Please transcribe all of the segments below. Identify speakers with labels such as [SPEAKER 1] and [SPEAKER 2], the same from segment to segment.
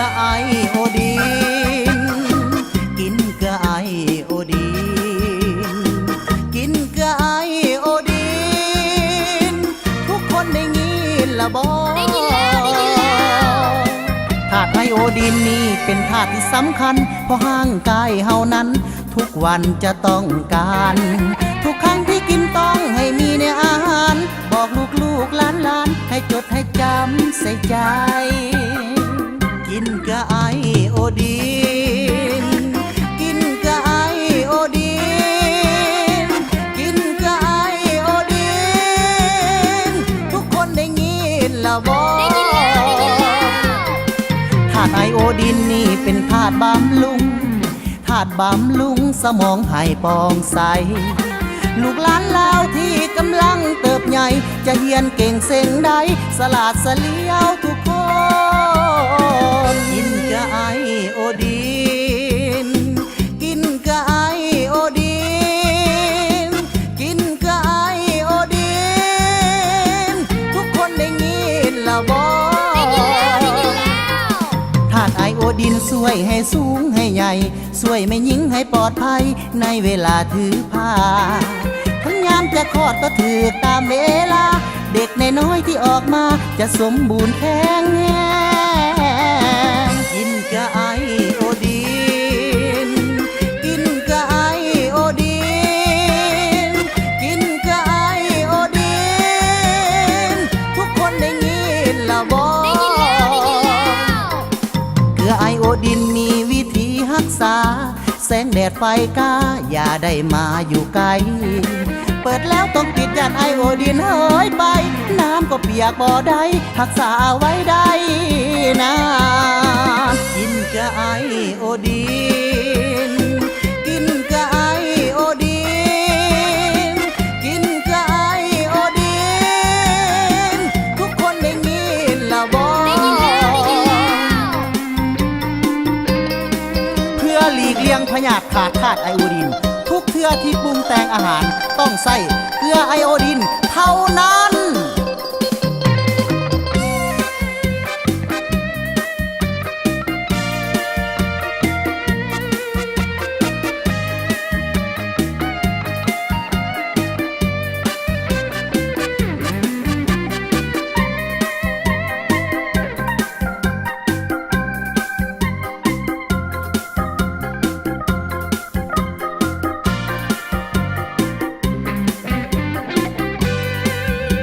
[SPEAKER 1] อไอโอดีนกินเกลือไอโอดีนกินเกลือไอโอดีนทุกคนได้ยินละบ่
[SPEAKER 2] ได้ยินแล้วได้ยินแล้ว
[SPEAKER 1] ธาตุไอโอดีนนี่เป็นธาตุที่สำคัญเพราะร่างกายเฮานั้นทุกวันจะต้องการทุกครั้งที่กินต้องให้มีในอาหารบอกลูกหลานให้จดให้จำใส่ใจกินเกลือไอโอดีนกินเกลือไอโอดีนกินเกลือไอโอดีนทุกคนได้ยินละบ่
[SPEAKER 2] ได้ยินแล้วได้ยินแล้ว
[SPEAKER 1] ธาตุไอโอดีนนี่เป็นธาตุบำรุงธาตุบำรุงสมองให้ปองใสลูกหลานลาวที่กำลังเติบใหญ่จะเรียนเก่งเสียงใดสลาดเสลียวทุกคนกินเกลือไอโอดีนกินเกลือไอโอดีนกินเกลือไอโอดีนทุกคนได้ยินละบ่
[SPEAKER 2] ได้ยินแล้วได้ยินแล้ว
[SPEAKER 1] ธาตุไอโอดีนช่วยให้สูงให้ใหญ่ช่วยไม่ยิงให้ปลอดภัยในเวลาถือผ้าทั้งยามจะคลอดก็ถือตามเวลาเด็กในน้อยที่ออกมาจะสมบูรณ์แข็งแรงกินเกลือไอโอดีนกินเกลือไอโอดีนกินเกลือไอโอดีนทุกคนได้ยินละบ่
[SPEAKER 2] ได้ยินแล้วได้ยินแล้ว
[SPEAKER 1] เกลือไอโอดีนมีวิธีรักษาแสงแดดไฟกาอย่าได้มาอยู่ไกลเปิดแล้วต้องปิดยันไอโอดีนเฮ้ยไปน้ำก็เปียกบ่ได้รักษาไว้ได้นะกินเกลือไอโอดีนกินเกลือไอโอดีนกินเกลือไอโอดีนทุกคนได้ยินละบ่
[SPEAKER 2] ได้ยินแล้วได้ยินแล้ว
[SPEAKER 1] เพื่อหลีกเลี่ยงพยาธิขาดธาตุไอโอดีนทุกเทื่อที่ปรุงแต่งอาหารต้องใส่เกลือไอโอดีนเท่านั้น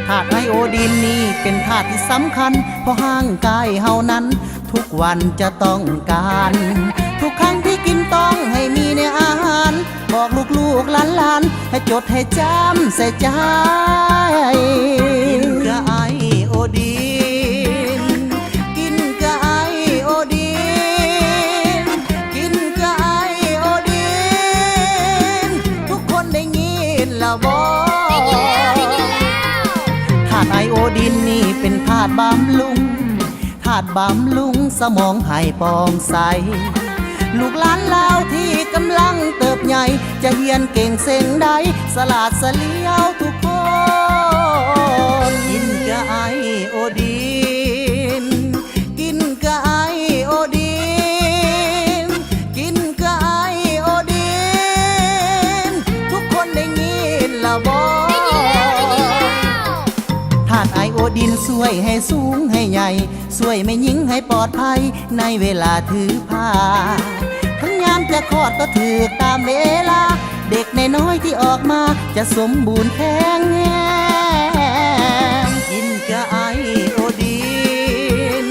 [SPEAKER 1] ธาตุไอโอดีนนี่เป็นธาตุที่สำคัญเพราะร่างกายเฮานั้นทุกวันจะต้องการทุกครั้งที่กินต้องให้มีในอาหารบอกลูกหลานให้จดให้จำใส่ใจกินเกลือไอโอดีนกินเกลือไอโอดีนกินเกลือไอโอดีนทุกคนได้ยินละบ่
[SPEAKER 2] ได้ยินแล้วได้ยินแล้ว
[SPEAKER 1] ธาตุไอโอดีนนี่เป็นธาตุบำรุงธาตุบำรุงสมองให้ปองใสลูกหลานลาวที่กำลังเติบใหญ่จะเรียนเก่งเสียงใดสลาดเสลียวทุกคนกินเกลือไอโอดีนกินเกลือไอโอดีนกินเกลือไอโอดีนทุกคนได้ยินละบ่
[SPEAKER 2] ได้ยินแล้วได้ยินแล้ว
[SPEAKER 1] ธาตุไอโอดีนช่วยให้สูงให้ใหญ่ช่วยไม่ยิงให้ปลอดภัยในเวลาถือผ้าทั้งยามจะคลอดก็ถือตามเวลาเด็กในน้อยที่ออกมาจะสมบูรณ์แข็งแรงกินเกลือไอโอดีน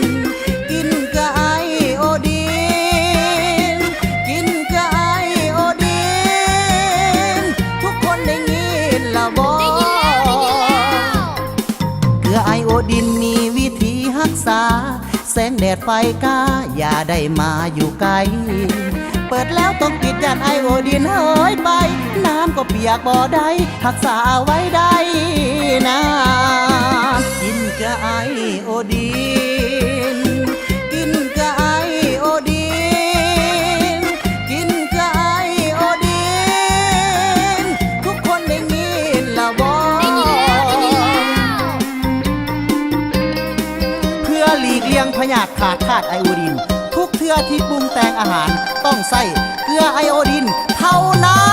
[SPEAKER 1] กินเกลือไอโอดีนกินเกลือไอโอดีนทุกคนได้ยินละบ่
[SPEAKER 2] ได้ยินแล้วได้ยินแล้ว
[SPEAKER 1] เกลือไอโอดีนมีวิธีรักษาแสงแดดไฟกาอย่าได้มาอยู่ไกลเปิดแล้วต้องปิดยันไอโอดีนเฮ้ยไปน้ำก็เปียกบ่ได้รักษาไว้ได้นะกินเกลือไอโอดีนกินเกลือไอโอดีนกินเกลือไอโอดีนทุกคนได้ยินละบ่
[SPEAKER 2] ได้ยินแล้วได้ยินแล้ว
[SPEAKER 1] เพื่อหลีกเลี่ยงพยาธิขาดธาตุไอโอดีนทุ อที่ปรุงแต่งอาหารต้องใส่เกลือไอโอดีนเท่านั้น